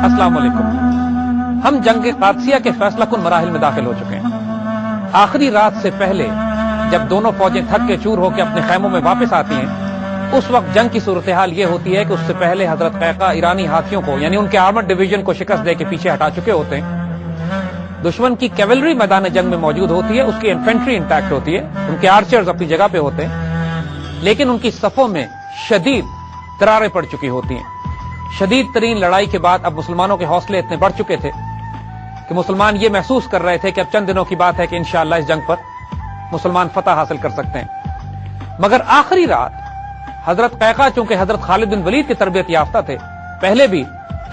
السلام علیکم۔ ہم جنگ قادسیہ کے فیصلہ کن مراحل میں داخل ہو چکے ہیں۔ آخری رات سے پہلے جب دونوں فوجیں تھک کے چور ہو کے اپنے خیموں میں واپس آتی ہیں، اس وقت جنگ کی صورتحال یہ ہوتی ہے کہ اس سے پہلے حضرت قیقاع ایرانی ہاتھیوں کو یعنی ان کے آرمڈ ڈویژن کو شکست دے کے پیچھے ہٹا چکے ہوتے ہیں۔ دشمن کی کیولری میدان جنگ میں موجود ہوتی ہے، اس کی انفینٹری انٹیکٹ ہوتی ہے، ان کے آرچرز اپنی جگہ پہ ہوتے ہیں، لیکن ان کی صفوں میں شدید دراریں پڑ چکی ہوتی ہیں۔ شدید ترین لڑائی کے بعد اب مسلمانوں کے حوصلے اتنے بڑھ چکے تھے کہ مسلمان یہ محسوس کر رہے تھے کہ اب چند دنوں کی بات ہے کہ انشاءاللہ اس جنگ پر مسلمان فتح حاصل کر سکتے ہیں۔ مگر آخری رات حضرت قیقاع چونکہ حضرت خالد بن ولید کی تربیت یافتہ تھے، پہلے بھی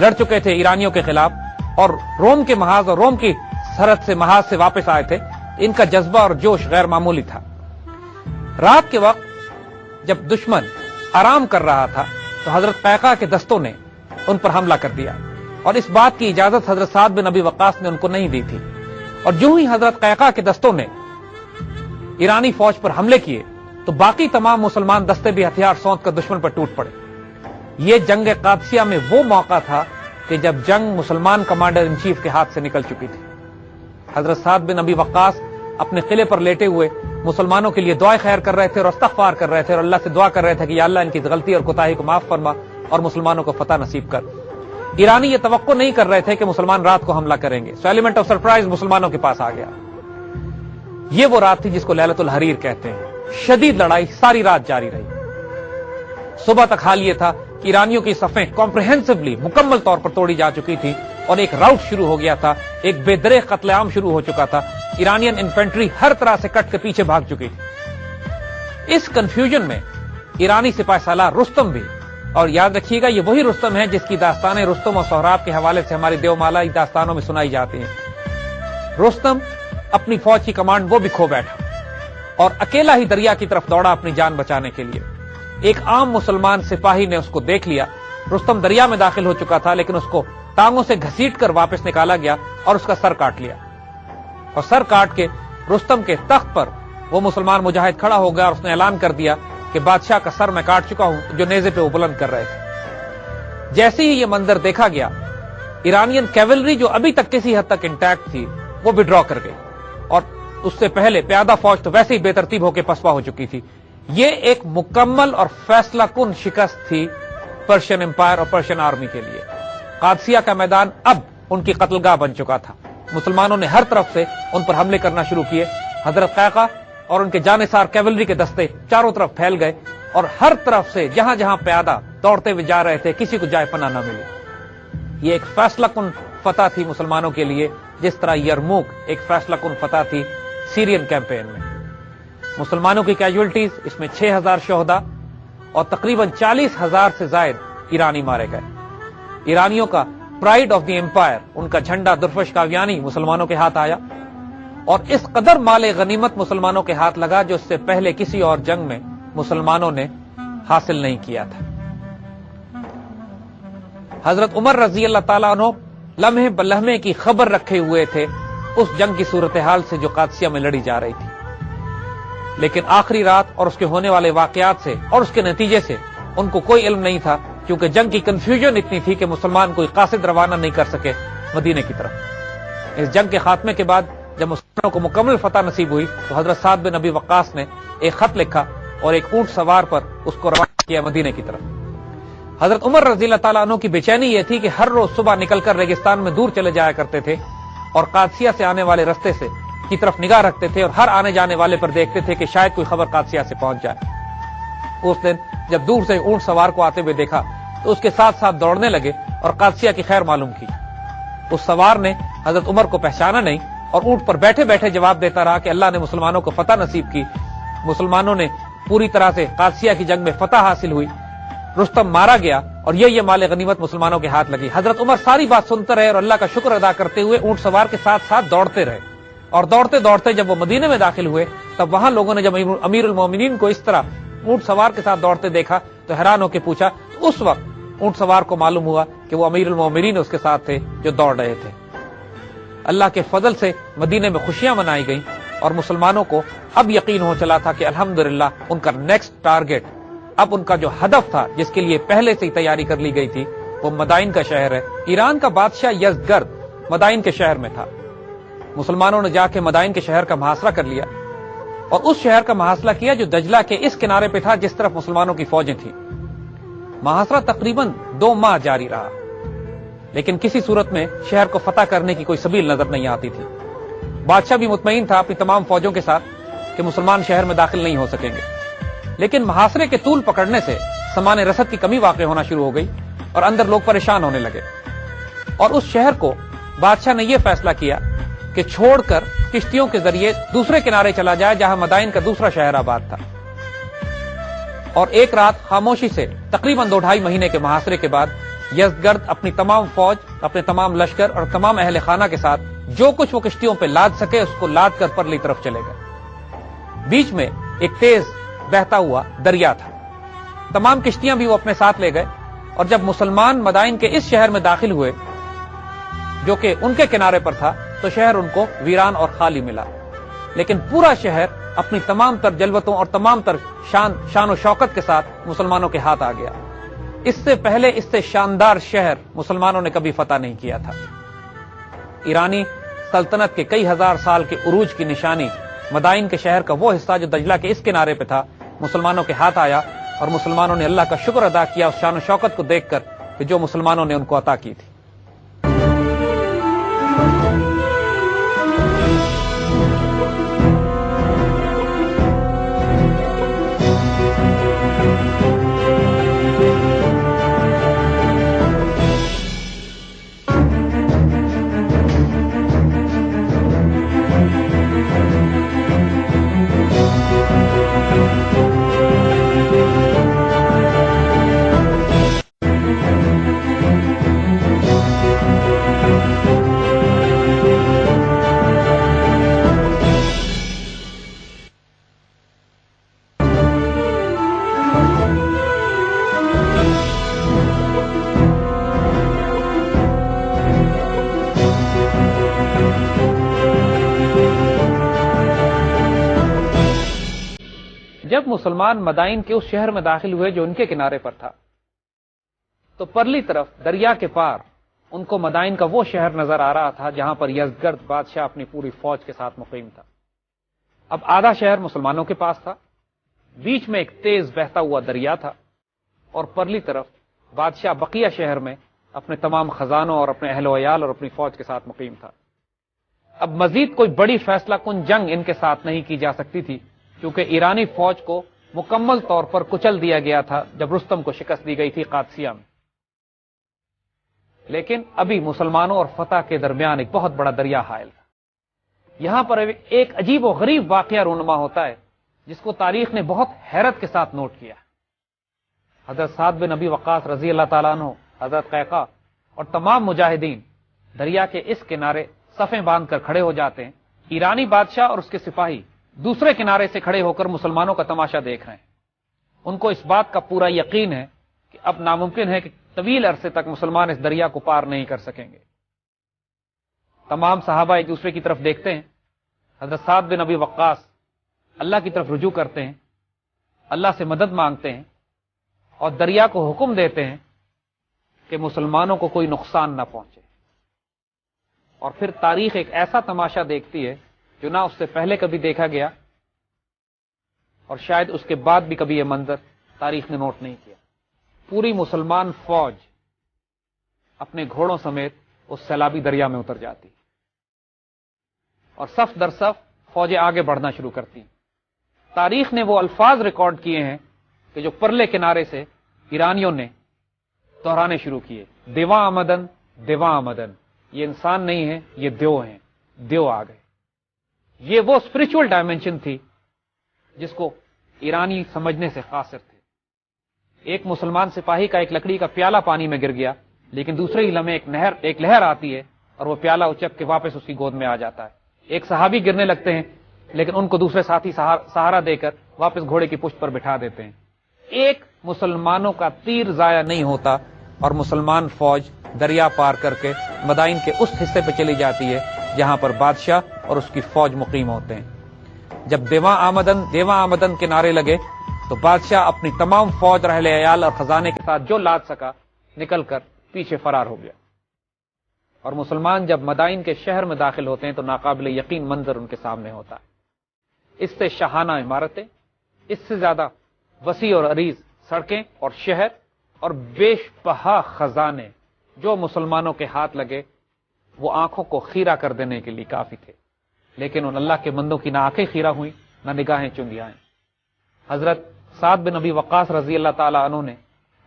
لڑ چکے تھے ایرانیوں کے خلاف اور روم کے محاذ اور روم کی سرحد سے محاذ سے واپس آئے تھے، ان کا جذبہ اور جوش غیر معمولی تھا۔ رات کے وقت جب دشمن آرام کر رہا تھا تو حضرت قیقاع کے دستوں نے ان پر حملہ کر دیا، اور اس بات کی اجازت حضرت سعد بن ابی وقاص نے ان کو نہیں دی تھی۔ اور جو ہی حضرت قیقاع کے دستوں نے ایرانی فوج پر حملے کیے تو باقی تمام مسلمان دستے بھی ہتھیار سونت کر دشمن پر ٹوٹ پڑے۔ یہ جنگ قادسیہ میں وہ موقع تھا کہ جب جنگ مسلمان کمانڈر ان چیف کے ہاتھ سے نکل چکی تھی۔ حضرت سعد بن ابی وقاص اپنے قلعے پر لیٹے ہوئے مسلمانوں کے لیے دعائیں خیر کر رہے تھے اور استغفار کر رہے تھے اور اللہ سے دعا کر رہے تھے کہ یا اللہ ان کی غلطی اور کوتاہی کو معاف فرما اور مسلمانوں کو فتح نصیب کر۔ ایرانی یہ توقع نہیں کر رہے تھے کہ مسلمان رات کو حملہ کریں گے، سو ایلیمنٹ آف سرپرائز مسلمانوں کے پاس آ گیا۔ یہ وہ رات تھی جس کو لیلۃ الحریر کہتے ہیں۔ شدید لڑائی ساری رات جاری رہی۔ صبح تک حال یہ تھا کہ ایرانیوں کی صفیں کمپریہنسولی مکمل طور پر توڑی جا چکی تھی اور ایک راؤٹ شروع ہو گیا تھا، ایک بے دریغ قتل عام شروع ہو چکا تھا۔ ایرانین انفینٹری ہر طرح سے کٹ کے پیچھے بھاگ چکی تھی۔ اس کنفیوژن میں ایرانی سپاہ سالار رستم بھی، اور یاد رکھیے گا یہ وہی رستم ہے جس کی داستانیں رستم اور سہراب کے حوالے سے ہماری دیومالائی داستانوں میں سنائی جاتی ہیں۔ رستم اپنی فوج کی کمانڈ وہ بھی کھو بیٹھا اور اکیلا ہی دریا کی طرف دوڑا اپنی جان بچانے کے لیے۔ ایک عام مسلمان سپاہی نے اس کو دیکھ لیا۔ رستم دریا میں داخل ہو چکا تھا لیکن اس کو ٹانگوں سے گھسیٹ کر واپس نکالا گیا اور اس کا سر کاٹ لیا، اور سر کاٹ کے رستم کے تخت پر وہ مسلمان مجاہد کھڑا ہو گیا اور اس نے اعلان کر دیا کہ بادشاہ کا سر میں کاٹ چکا ہوں، جو نیزے پہ وہ بلند کر رہے تھے۔ جیسے ہی یہ منظر دیکھا گیا، ایرانین کیولری جو ابھی تک کسی حد تک انٹیکٹ تھی وہ وڈرا کر گئی، اور اس سے پہلے پیادہ فوج تو ویسے ہی بے ترتیب ہو کے پسپا ہو چکی تھی۔ یہ ایک مکمل اور فیصلہ کن شکست تھی پرشین امپائر اور پرشین آرمی کے لیے۔ قادسیہ کا میدان اب ان کی قتل گاہ بن چکا تھا۔ مسلمانوں نے ہر طرف سے ان پر حملے کرنا شروع کیے۔ حضرت قیقاع اور ان کے جانثار کیولری کے دستے چاروں طرف پھیل گئے اور ہر طرف سے جہاں جہاں پیادہ دوڑتے ہوئے جا رہے تھے کسی کو جائے پناہ نہ ملی۔ یہ ایک فیصلہ کن فتح تھی مسلمانوں کے لیے، جس طرح یرموک ایک فیصلہ کن فتح تھی سیرین کیمپین میں۔ مسلمانوں کی کیجولٹیز اس میں 6000 شہداء اور تقریباً 40,000 سے زائد ایرانی مارے گئے۔ ایرانیوں کا پرائیڈ آف دی امپائر، ان کا جھنڈا درفش کاویانی مسلمانوں کے ہاتھ آیا، اور اس قدر مال غنیمت مسلمانوں کے ہاتھ لگا جو اس سے پہلے کسی اور جنگ میں مسلمانوں نے حاصل نہیں کیا تھا۔ حضرت عمر رضی اللہ تعالیٰ عنہ لمحے بلمحے کی خبر رکھے ہوئے تھے اس جنگ کی صورتحال سے جو قادسیہ میں لڑی جا رہی تھی، لیکن آخری رات اور اس کے ہونے والے واقعات سے اور اس کے نتیجے سے ان کو کوئی علم نہیں تھا، کیونکہ جنگ کی کنفیوژن اتنی تھی کہ مسلمان کوئی قاصد روانہ نہیں کر سکے مدینے کی طرف۔ اس جنگ کے خاتمے کے بعد جب مسلمانوں کو مکمل فتح نصیب ہوئی تو حضرت سعد بن ابی وقاص نے ایک خط لکھا اور ایک اونٹ سوار پر اس کو روانہ کیا مدینے کی طرف۔ حضرت عمر رضی اللہ تعالیٰ عنہ کی بے چینی یہ تھی کہ ہر روز صبح نکل کر ریگستان میں دور چلے جایا کرتے تھے اور قادسیہ سے آنے والے رستے سے کی طرف نگاہ رکھتے تھے اور ہر آنے جانے والے پر دیکھتے تھے کہ شاید کوئی خبر قادسیہ سے پہنچ جائے۔ اس دن جب دور سے اونٹ سوار کو آتے ہوئے دیکھا تو اس کے ساتھ ساتھ دوڑنے لگے اور قادسیہ کی خیر معلوم کی۔ اس سوار نے حضرت عمر کو پہچانا نہیں اور اونٹ پر بیٹھے بیٹھے جواب دیتا رہا کہ اللہ نے مسلمانوں کو فتح نصیب کی، مسلمانوں نے پوری طرح سے قادسیہ کی جنگ میں فتح حاصل ہوئی، رستم مارا گیا اور یہ مال غنیمت مسلمانوں کے ہاتھ لگی۔ حضرت عمر ساری بات سنتے رہے اور اللہ کا شکر ادا کرتے ہوئے اونٹ سوار کے ساتھ ساتھ دوڑتے رہے، اور دوڑتے دوڑتے جب وہ مدینے میں داخل ہوئے تب وہاں لوگوں نے جب امیر المومنین کو اس طرح اونٹ سوار کے ساتھ دوڑتے دیکھا تو حیران ہو کے پوچھا، تو اس وقت اونٹ سوار کو معلوم ہوا کہ وہ امیر المومنین اس کے ساتھ تھے جو دوڑ رہے تھے۔ اللہ کے فضل سے مدینے میں خوشیاں منائی گئیں اور مسلمانوں کو اب یقین ہو چلا تھا کہ الحمدللہ ان کا نیکسٹ ٹارگٹ، اب ان کا جو ہدف تھا جس کے لیے پہلے سے ہی تیاری کر لی گئی تھی، وہ مدائن کا شہر ہے۔ ایران کا بادشاہ یزدگرد مدائن کے شہر میں تھا۔ مسلمانوں نے جا کے مدائن کے شہر کا محاصرہ کر لیا اور اس شہر کا محاصرہ کیا جو دجلہ کے اس کنارے پہ تھا جس طرف مسلمانوں کی فوجیں تھیں۔ محاصرہ تقریباً 2 ماہ جاری رہا، لیکن کسی صورت میں شہر کو فتح کرنے کی کوئی سبیل نظر نہیں آتی تھی۔ بادشاہ بھی مطمئن تھا اپنی تمام فوجوں کے ساتھ کہ مسلمان شہر میں داخل نہیں ہو سکیں گے، لیکن محاصرے کے طول پکڑنے سے سامان رسد کی کمی واقع ہونا شروع ہو گئی اور اندر لوگ پریشان ہونے لگے، اور اس شہر کو بادشاہ نے یہ فیصلہ کیا کہ چھوڑ کر کشتیوں کے ذریعے دوسرے کنارے چلا جائے جہاں مدائن کا دوسرا شہر آباد تھا۔ اور ایک رات خاموشی سے تقریباً 2-2.5 مہینے کے محاصرے کے بعد یزدگرد اپنی تمام فوج، اپنے تمام لشکر اور تمام اہل خانہ کے ساتھ جو کچھ وہ کشتیوں پہ لاد سکے اس کو لاد کر پرلی طرف چلے گئے۔ بیچ میں ایک تیز بہتا ہوا دریا تھا، تمام کشتیاں بھی وہ اپنے ساتھ لے گئے، اور جب مسلمان مدائن کے اس شہر میں داخل ہوئے جو کہ ان کے کنارے پر تھا تو شہر ان کو ویران اور خالی ملا، لیکن پورا شہر اپنی تمام تر جلوتوں اور تمام تر شان و شوکت کے ساتھ مسلمانوں کے ہاتھ آ گیا۔ اس سے پہلے اس سے شاندار شہر مسلمانوں نے کبھی فتح نہیں کیا تھا۔ ایرانی سلطنت کے کئی ہزار سال کے عروج کی نشانی مدائن کے شہر کا وہ حصہ جو دجلہ کے اس کنارے پہ تھا مسلمانوں کے ہاتھ آیا، اور مسلمانوں نے اللہ کا شکر ادا کیا اس شان و شوکت کو دیکھ کر کہ جو مسلمانوں نے ان کو عطا کی تھی۔ جب مسلمان مدائن کے اس شہر میں داخل ہوئے جو ان کے کنارے پر تھا تو پرلی طرف دریا کے پار ان کو مدائن کا وہ شہر نظر آ رہا تھا جہاں پر یزدگرد بادشاہ اپنی پوری فوج کے ساتھ مقیم تھا۔ اب آدھا شہر مسلمانوں کے پاس تھا، بیچ میں ایک تیز بہتا ہوا دریا تھا، اور پرلی طرف بادشاہ بقیہ شہر میں اپنے تمام خزانوں اور اپنے اہل و عیال اور اپنی فوج کے ساتھ مقیم تھا۔ اب مزید کوئی بڑی فیصلہ کن جنگ ان کے ساتھ نہیں کی جا سکتی تھی، کیونکہ ایرانی فوج کو مکمل طور پر کچل دیا گیا تھا جب رستم کو شکست دی گئی تھی قادسیہ میں۔ لیکن ابھی مسلمانوں اور فتح کے درمیان ایک بہت بڑا دریا حائل تھا۔ یہاں پر ایک عجیب و غریب واقعہ رونما ہوتا ہے جس کو تاریخ نے بہت حیرت کے ساتھ نوٹ کیا۔ حضرت سعد بن ابی وقاص رضی اللہ تعالیٰ عنہ، حضرت قیقاع اور تمام مجاہدین دریا کے اس کنارے صفیں باندھ کر کھڑے ہو جاتے ہیں۔ ایرانی بادشاہ اور اس کے سپاہی دوسرے کنارے سے کھڑے ہو کر مسلمانوں کا تماشا دیکھ رہے ہیں۔ ان کو اس بات کا پورا یقین ہے کہ اب ناممکن ہے کہ طویل عرصے تک مسلمان اس دریا کو پار نہیں کر سکیں گے۔ تمام صحابہ ایک دوسرے کی طرف دیکھتے ہیں، حضرت سعد بن ابی وقاص اللہ کی طرف رجوع کرتے ہیں، اللہ سے مدد مانگتے ہیں اور دریا کو حکم دیتے ہیں کہ مسلمانوں کو کوئی نقصان نہ پہنچے۔ اور پھر تاریخ ایک ایسا تماشا دیکھتی ہے جو نہ اس سے پہلے کبھی دیکھا گیا اور شاید اس کے بعد بھی کبھی یہ منظر تاریخ نے نوٹ نہیں کیا۔ پوری مسلمان فوج اپنے گھوڑوں سمیت اس سیلابی دریا میں اتر جاتی اور صف در صف فوجیں آگے بڑھنا شروع کرتی۔ تاریخ نے وہ الفاظ ریکارڈ کیے ہیں کہ جو پرلے کنارے سے ایرانیوں نے دہرانے شروع کیے، دیواں آمدن، دیواں آمدن، یہ انسان نہیں ہے، یہ دیو ہیں، دیو آ گئے۔ یہ وہ اسپرچول ڈائمنشن تھی جس کو ایرانی سمجھنے سے قاصر تھے۔ ایک مسلمان سپاہی کا ایک لکڑی کا پیالہ پانی میں گر گیا، لیکن دوسرے ہی لمحے ایک لہر آتی ہے اور وہ پیالہ اچک کے واپس اس کی گود میں آ جاتا ہے۔ ایک صحابی گرنے لگتے ہیں لیکن ان کو دوسرے ساتھی سہارا دے کر واپس گھوڑے کی پشت پر بٹھا دیتے ہیں۔ ایک مسلمانوں کا تیر ضائع نہیں ہوتا اور مسلمان فوج دریا پار کر کے مدائن کے اس حصے پہ چلی جاتی ہے جہاں پر بادشاہ اور اس کی فوج مقیم ہوتے ہیں۔ جب دیواں آمدن کے نعرے لگے تو بادشاہ اپنی تمام فوج، رحل عیال اور خزانے کے ساتھ جو لاد سکا نکل کر پیچھے فرار ہو گیا. اور مسلمان جب مدائن کے شہر میں داخل ہوتے ہیں تو ناقابل یقین منظر ان کے سامنے ہوتا ہے. اس سے شاہانہ عمارتیں، اس سے زیادہ وسیع اور عریض سڑکیں اور شہر اور بیش بہا خزانے جو مسلمانوں کے ہاتھ لگے وہ آنکھوں کو خیرہ کر دینے کے لیے کافی تھے. لیکن ان اللہ کے بندوں کی نہ آنکھیں خیرہ ہوئیں نہ نگاہیں چندی آئیں. حضرت سعد بن ابی وقاص رضی اللہ تعالی عنہ نے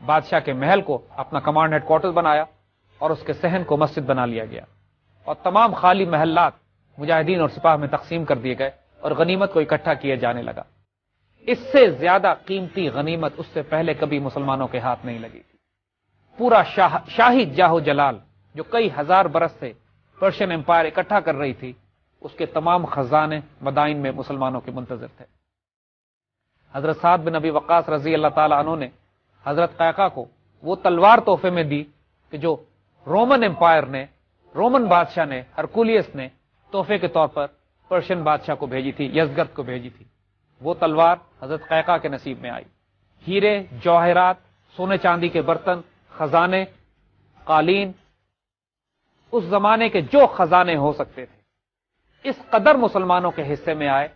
بادشاہ کے محل کو اپنا کمانڈ ہیڈ کوارٹر بنایا اور اس کے صحن کو مسجد بنا لیا گیا اور تمام خالی محلات مجاہدین اور سپاہ میں تقسیم کر دیے گئے اور غنیمت کو اکٹھا کیا جانے لگا. اس سے زیادہ قیمتی غنیمت اس سے پہلے کبھی مسلمانوں کے ہاتھ نہیں لگی تھی. پورا شاہی جاہ و جلال جو کئی ہزار برس سے پرشین امپائر اکٹھا کر رہی تھی، اس کے تمام خزانے مدائن میں مسلمانوں کے منتظر تھے. حضرت سعد بن ابی وقاص رضی اللہ تعالی عنہ نے حضرت قیقاع کو وہ تلوار تحفے میں دی کہ جو رومن امپائر نے، رومن بادشاہ نے، ہرکولیس نے تحفے کے طور پر پرشین بادشاہ کو بھیجی تھی، یزگرد کو بھیجی تھی. وہ تلوار حضرت قیقاع کے نصیب میں آئی. ہیرے، جواہرات، سونے چاندی کے برتن، خزانے، قالین، اس زمانے کے جو خزانے ہو سکتے تھے اس قدر مسلمانوں کے حصے میں آئے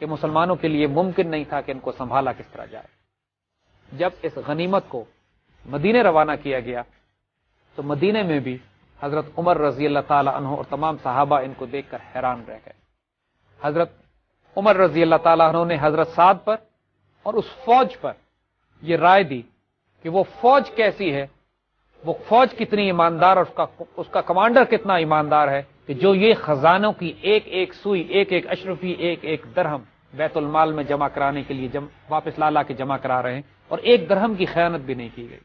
کہ مسلمانوں کے لیے ممکن نہیں تھا کہ ان کو سنبھالا کس طرح جائے. جب اس غنیمت کو مدینے روانہ کیا گیا تو مدینے میں بھی حضرت عمر رضی اللہ تعالی عنہ اور تمام صحابہ ان کو دیکھ کر حیران رہ گئے. حضرت عمر رضی اللہ تعالی عنہ نے حضرت سعد پر اور اس فوج پر یہ رائے دی کہ وہ فوج کیسی ہے، وہ فوج کتنی ایماندار اور اس کا کمانڈر کتنا ایماندار ہے کہ جو یہ خزانوں کی ایک ایک سوئی، ایک ایک اشرفی، ایک ایک درہم بیت المال میں جمع کرانے کے لیے واپس لا کے جمع کرا رہے ہیں اور ایک درہم کی خیانت بھی نہیں کی گئی.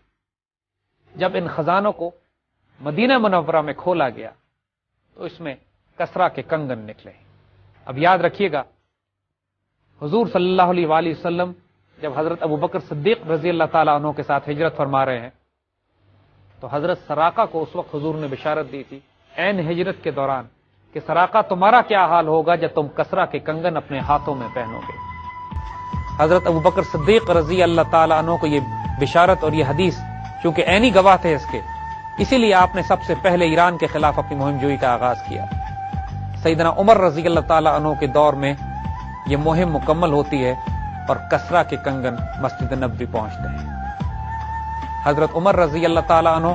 جب ان خزانوں کو مدینہ منورہ میں کھولا گیا تو اس میں کسرا کے کنگن نکلے. اب یاد رکھیے گا، حضور صلی اللہ علیہ وآلہ وسلم جب حضرت ابو بکر صدیق رضی اللہ تعالیٰ عنہ کے ساتھ ہجرت فرما رہے ہیں تو حضرت سراقہ کو اس وقت حضور نے بشارت دی تھی عین ہجرت کے دوران کہ سراقہ تمہارا کیا حال ہوگا جب تم کسرا کے کنگن اپنے ہاتھوں میں پہنو گے. حضرت ابو بکر صدیق رضی اللہ تعالیٰ عنہ کو یہ بشارت اور یہ حدیث چونکہ عینی گواہ تھے اس کے، اسی لیے آپ نے سب سے پہلے ایران کے خلاف اپنی مہم جوئی کا آغاز کیا. سیدنا عمر رضی اللہ تعالیٰ عنہ کے دور میں یہ مہم مکمل ہوتی ہے اور کسرا کے کنگن مسجد نبوی پہنچتے ہیں. حضرت عمر رضی اللہ تعالیٰ عنہ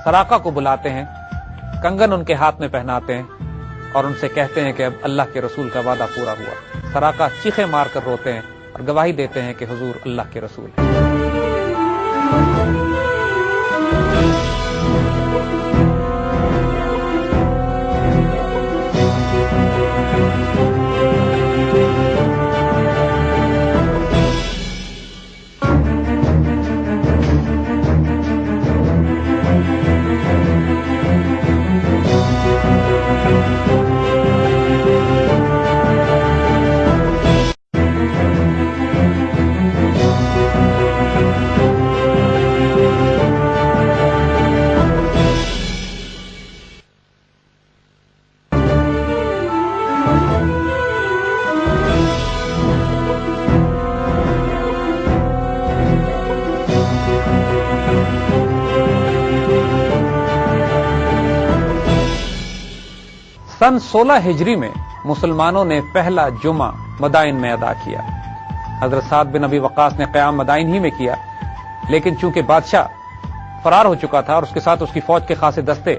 سراقہ کو بلاتے ہیں، کنگن ان کے ہاتھ میں پہناتے ہیں اور ان سے کہتے ہیں کہ اب اللہ کے رسول کا وعدہ پورا ہوا. سراقہ چیخیں مار کر روتے ہیں اور گواہی دیتے ہیں کہ حضور اللہ کے رسول ہیں. سن 16 ہجری میں مسلمانوں نے پہلا جمعہ مدائن میں ادا کیا. حضرت سعد بن ابی وقاص نے قیام مدائن ہی میں کیا، لیکن چونکہ بادشاہ فرار ہو چکا تھا اور اس کے ساتھ اس کی فوج کے خاصے دستے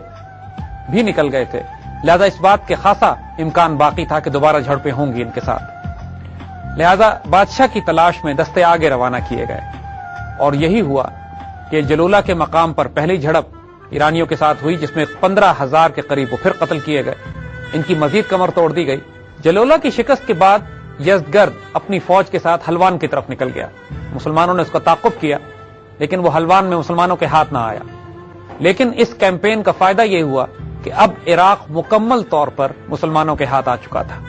بھی نکل گئے تھے، لہذا اس بات کے خاصا امکان باقی تھا کہ دوبارہ جھڑپیں ہوں گی ان کے ساتھ. لہذا بادشاہ کی تلاش میں دستے آگے روانہ کیے گئے اور یہی ہوا کہ جلولہ کے مقام پر پہلی جھڑپ ایرانیوں کے ساتھ ہوئی جس میں 15,000 کے قریب وہ پھر قتل کیے گئے. ان کی مزید کمر توڑ دی گئی. جلولہ کی شکست کے بعد یزدگرد اپنی فوج کے ساتھ حلوان کی طرف نکل گیا. مسلمانوں نے اس کا تعاقب کیا لیکن وہ حلوان میں مسلمانوں کے ہاتھ نہ آیا. لیکن اس کیمپین کا فائدہ یہ ہوا کہ اب عراق مکمل طور پر مسلمانوں کے ہاتھ آ چکا تھا.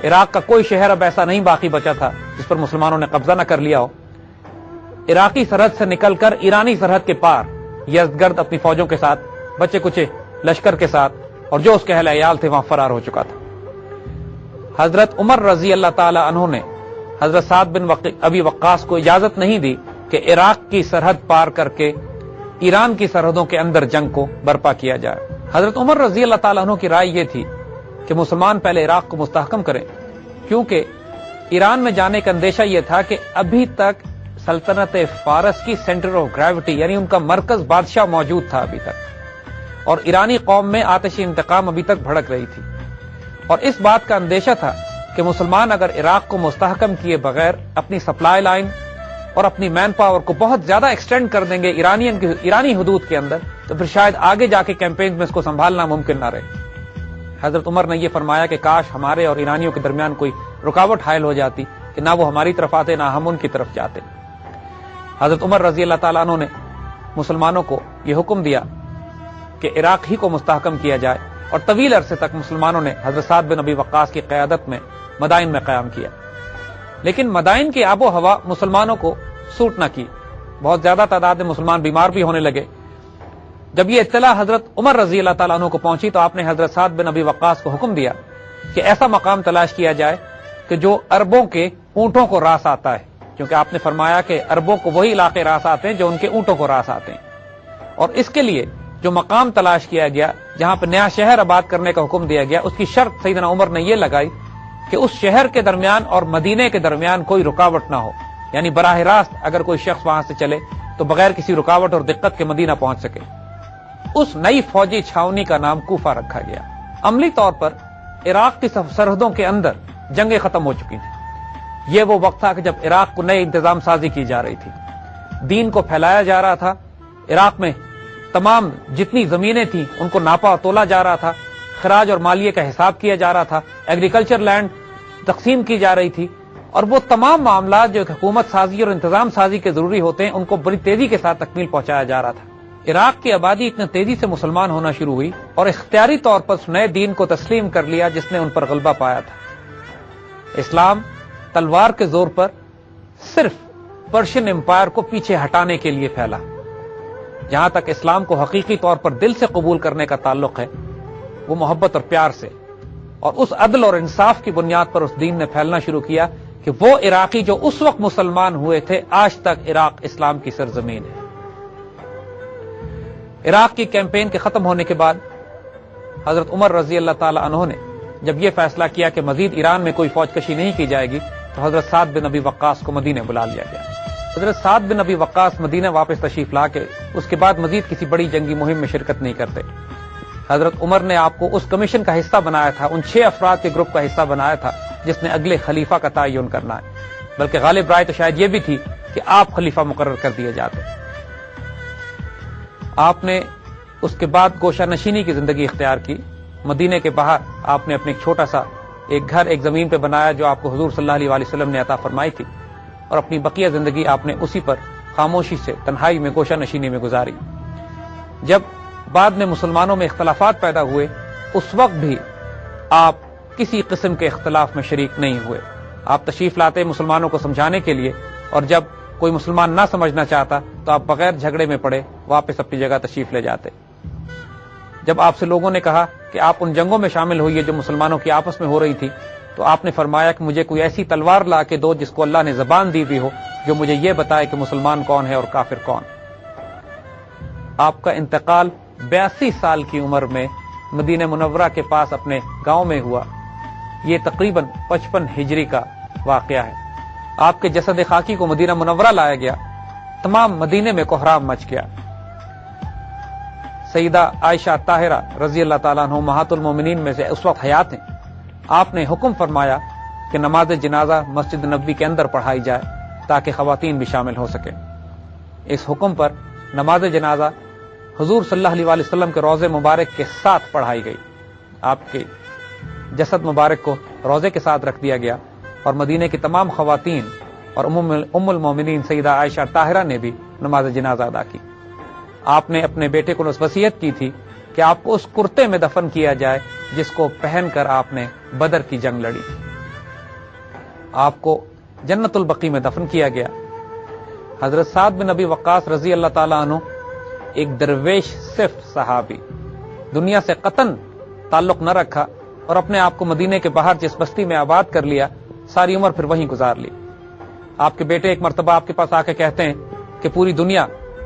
عراق کا کوئی شہر اب ایسا نہیں باقی بچا تھا جس پر مسلمانوں نے قبضہ نہ کر لیا ہو. عراقی سرحد سے نکل کر ایرانی سرحد کے پار یزدگرد اپنی فوجوں کے ساتھ، بچے کچے لشکر کے ساتھ اور جو اس کے اہل عیال تھے وہاں فرار ہو چکا تھا. حضرت عمر رضی اللہ تعالی عنہ نے حضرت سعد بن ابی وقاص کو اجازت نہیں دی کہ عراق کی سرحد پار کر کے ایران کی سرحدوں کے اندر جنگ کو برپا کیا جائے۔ حضرت عمر رضی اللہ تعالیٰ عنہ کی رائے یہ تھی کہ مسلمان پہلے عراق کو مستحکم کریں، کیونکہ ایران میں جانے کا اندیشہ یہ تھا کہ ابھی تک سلطنت فارس کی سینٹر آف گریوٹی یعنی ان کا مرکز بادشاہ موجود تھا ابھی تک، اور ایرانی قوم میں آتشی انتقام ابھی تک بھڑک رہی تھی، اور اس بات کا اندیشہ تھا کہ مسلمان اگر عراق کو مستحکم کیے بغیر اپنی سپلائی لائن اور اپنی مین پاور کو بہت زیادہ ایکسٹینڈ کر دیں گے ایرانی حدود کے اندر، تو پھر شاید آگے جا کے کیمپین میں اس کو سنبھالنا ممکن نہ رہے۔ حضرت عمر نے یہ فرمایا کہ کاش ہمارے اور ایرانیوں کے درمیان کوئی رکاوٹ حائل ہو جاتی کہ نہ وہ ہماری طرف آتے نہ ہم ان کی طرف جاتے۔ حضرت عمر رضی اللہ تعالیٰ عنہ نے مسلمانوں کو یہ حکم دیا کہ عراق ہی کو مستحکم کیا جائے، اور طویل عرصے تک مسلمانوں نے حضرت سعد بن ابی وقاص کی قیادت میں مدائن میں قیام کیا، لیکن مدائن کی آب و ہوا مسلمانوں کو سوٹ نہ کی، بہت زیادہ تعداد میں مسلمان بیمار بھی ہونے لگے۔ جب یہ اطلاع حضرت عمر رضی اللہ تعالیٰ عنہ کو پہنچی تو آپ نے حضرت سعد بن ابی وقاص کو حکم دیا کہ ایسا مقام تلاش کیا جائے کہ جو عربوں کے اونٹوں کو راس آتا ہے، کیونکہ آپ نے فرمایا کہ عربوں کو وہی علاقے راس آتے ہیں جو ان کے اونٹوں کو راس آتے ہیں، اور اس کے لیے جو مقام تلاش کیا گیا جہاں پہ نیا شہر آباد کرنے کا حکم دیا گیا، اس کی شرط سیدنا عمر نے یہ لگائی کہ اس شہر کے درمیان اور مدینے کے درمیان کوئی رکاوٹ نہ ہو، یعنی براہ راست اگر کوئی شخص وہاں سے چلے تو بغیر کسی رکاوٹ اور دقت کے مدینہ پہنچ سکے۔ اس نئی فوجی چھاونی کا نام کوفہ رکھا گیا۔ عملی طور پر عراق کی سرحدوں کے اندر جنگیں ختم ہو چکی تھیں۔ یہ وہ وقت تھا کہ جب عراق کو نئے انتظام سازی کی جا رہی تھی، دین کو پھیلایا جا رہا تھا، عراق میں تمام جتنی زمینیں تھیں ان کو ناپا اور تولا جا رہا تھا، خراج اور مالیے کا حساب کیا جا رہا تھا، ایگریکلچر لینڈ تقسیم کی جا رہی تھی، اور وہ تمام معاملات جو حکومت سازی اور انتظام سازی کے ضروری ہوتے ہیں ان کو بڑی تیزی کے ساتھ تکمیل پہنچایا جا رہا تھا۔ عراق کی آبادی اتنا تیزی سے مسلمان ہونا شروع ہوئی اور اختیاری طور پر اس نئے دین کو تسلیم کر لیا جس نے ان پر غلبہ پایا تھا۔ اسلام تلوار کے زور پر صرف پرشین امپائر کو پیچھے ہٹانے کے لیے پھیلا۔ جہاں تک اسلام کو حقیقی طور پر دل سے قبول کرنے کا تعلق ہے، وہ محبت اور پیار سے اور اس عدل اور انصاف کی بنیاد پر اس دین نے پھیلنا شروع کیا کہ وہ عراقی جو اس وقت مسلمان ہوئے تھے آج تک عراق اسلام کی سرزمین ہے۔ عراق کی کیمپین کے ختم ہونے کے بعد حضرت عمر رضی اللہ تعالی عنہ نے جب یہ فیصلہ کیا کہ مزید ایران میں کوئی فوج کشی نہیں کی جائے گی تو حضرت سعد بن ابی وقاص کو مدینہ بلا لیا گیا۔ حضرت سعد بن ابی وقاص مدینہ واپس تشریف لا کے اس کے بعد مزید کسی بڑی جنگی مہم میں شرکت نہیں کرتے۔ حضرت عمر نے آپ کو اس کمیشن کا حصہ بنایا تھا، ان 6 افراد کے گروپ کا حصہ بنایا تھا جس نے اگلے خلیفہ کا تعین کرنا ہے، بلکہ غالب رائے تو شاید یہ بھی تھی کہ آپ خلیفہ مقرر کر دیے جاتے۔ آپ نے اس کے بعد گوشہ نشینی کی زندگی اختیار کی۔ مدینے کے باہر آپ نے اپنے چھوٹا سا ایک گھر ایک زمین پہ بنایا جو آپ کو حضور صلی اللہ علیہ وسلم نے عطا فرمائی تھی، اور اپنی بقیہ زندگی آپ نے اسی پر خاموشی سے تنہائی میں گوشہ نشینی میں گزاری۔ جب بعد میں مسلمانوں میں اختلافات پیدا ہوئے اس وقت بھی آپ کسی قسم کے اختلاف میں شریک نہیں ہوئے۔ آپ تشریف لاتے مسلمانوں کو سمجھانے کے لیے، اور جب کوئی مسلمان نہ سمجھنا چاہتا تو آپ بغیر جھگڑے میں پڑے واپس اپنی جگہ تشریف لے جاتے۔ جب آپ سے لوگوں نے کہا کہ آپ ان جنگوں میں شامل ہوئیے جو مسلمانوں کی آپس میں ہو رہی تھی، تو آپ نے فرمایا کہ مجھے کوئی ایسی تلوار لا کے دو جس کو اللہ نے زبان دی ہوئی ہو، جو مجھے یہ بتائے کہ مسلمان کون ہے اور کافر کون۔ آپ کا انتقال 82 سال کی عمر میں مدینہ منورہ کے پاس اپنے گاؤں میں ہوا۔ یہ تقریباً 55 ہجری کا واقعہ ہے۔ آپ کے جسد خاکی کو مدینہ منورہ لایا گیا، تمام مدینے میں کوہرام مچ گیا۔ سیدہ عائشہ طاہرہ رضی اللہ تعالیٰ عنہ امہات المومنین میں سے اس وقت حیات ہیں۔ آپ نے حکم فرمایا کہ نماز جنازہ مسجد نبوی کے اندر پڑھائی جائے تاکہ خواتین بھی شامل ہو سکیں۔ اس حکم پر نماز جنازہ حضور صلی اللہ علیہ وسلم کے روضے مبارک کے ساتھ پڑھائی گئی۔ آپ کے جسد مبارک کو روضے کے ساتھ رکھ دیا گیا، اور مدینے کی تمام خواتین اور ام المومنین سیدہ عائشہ طاہرہ نے بھی نماز جنازہ ادا کی۔ آپ نے اپنے بیٹے کو وصیت کی تھی کہ آپ کو اس کرتے میں دفن کیا جائے جس کو پہن کر آپ نے بدر کی جنگ لڑی۔ آپ کو جنت البقیع میں دفن کیا گیا۔ حضرت سعد بن ابی وقاص رضی اللہ تعالیٰ عنہ ایک درویش صفت صحابی، دنیا سے قطعاً تعلق نہ رکھا، اور اپنے آپ کو مدینے کے باہر جس بستی میں آباد کر لیا، ساری عمر پھر وہیں گزار لی۔ آپ کے بیٹے ایک مرتبہ آپ کے پاس آ کے کہتے ہیں کہ پوری دنیا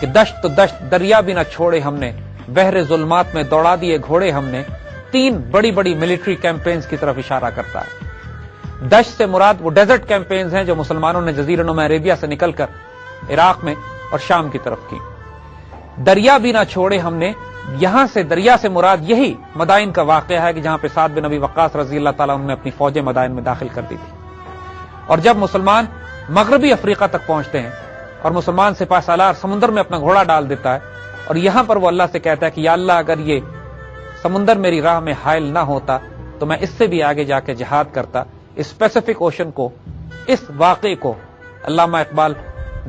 کہ دشت تو دشت دریا بھی نہ چھوڑے ہم نے، بحر ظلمات میں دوڑا دیے گھوڑے ہم نے، 3 بڑی بڑی ملٹری کیمپینز کی طرف اشارہ کرتا ہے۔ دشت سے مراد وہ ڈیزرٹ کیمپینز ہیں جو مسلمانوں نے جزیرہ نما عربیہ سے نکل کر عراق میں اور شام کی طرف کی۔ دریا بھی نہ چھوڑے ہم نے، یہاں سے دریا سے مراد یہی مدائن کا واقعہ ہے کہ جہاں پہ سعد بن ابی وقاص رضی اللہ تعالیٰ عنہ نے اپنی فوجیں مدائن میں داخل کر دی تھی۔ اور جب مسلمان مغربی افریقہ تک پہنچتے ہیں اور مسلمان سپہ سالار سمندر میں اپنا گھوڑا ڈال دیتا ہے اور یہاں پر وہ اللہ سے کہتا ہے کہ یا اللہ اگر یہ سمندر میری راہ میں حائل نہ ہوتا تو میں اس سے بھی آگے جا کے جہاد کرتا، اس پیسیفک اوشن کو، اس واقعے کو علامہ اقبال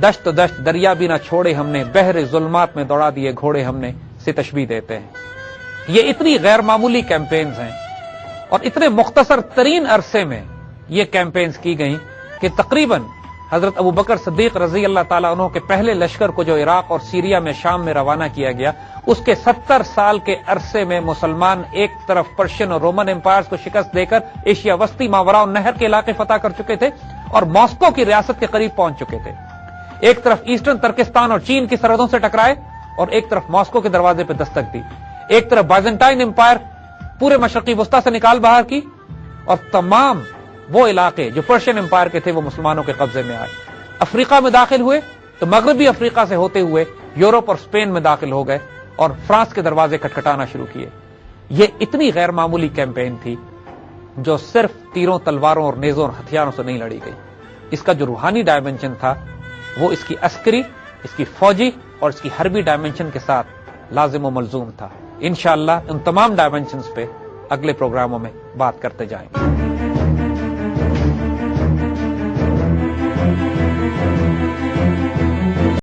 دشت تو دشت دریا بھی نہ چھوڑے ہم نے، بحر ظلمات میں دوڑا دیے گھوڑے ہم نے سے تشبیہ دیتے ہیں۔ یہ اتنی غیر معمولی کیمپینز ہیں اور اتنے مختصر ترین عرصے میں یہ کیمپینز کی گئیں کہ تقریباً حضرت ابو بکر صدیق رضی اللہ تعالیٰ عنہ کے پہلے لشکر کو جو عراق اور سیریا میں شام میں روانہ کیا گیا، اس کے 70 سال کے عرصے میں مسلمان ایک طرف پرشین اور رومن امپائرز کو شکست دے کر ایشیا وسطی ماوراء النہر کے علاقے فتح کر چکے تھے اور ماسکو کی ریاست کے قریب پہنچ چکے تھے۔ ایک طرف ایسٹرن ترکستان اور چین کی سرحدوں سے ٹکرائے اور ایک طرف ماسکو کے دروازے پہ دستک دی۔ ایک طرف بائزنٹائن امپائر پورے مشرقی وسطی سے نکال باہر کی اور تمام وہ علاقے جو پرشین امپائر کے تھے وہ مسلمانوں کے قبضے میں آئے۔ افریقہ میں داخل ہوئے تو مغربی افریقہ سے ہوتے ہوئے یورپ اور اسپین میں داخل ہو گئے اور فرانس کے دروازے کھٹکھٹانا شروع کیے۔ یہ اتنی غیر معمولی کیمپین تھی جو صرف تیروں، تلواروں اور نیزوں اور ہتھیاروں سے نہیں لڑی گئی۔ اس کا جو روحانی ڈائمنشن تھا وہ اس کی عسکری، اس کی فوجی اور اس کی حربی ڈائمنشن کے ساتھ لازم و ملزوم تھا۔ انشاءاللہ ان تمام ڈائمنشنز پہ اگلے پروگراموں میں بات کرتے جائیں گے۔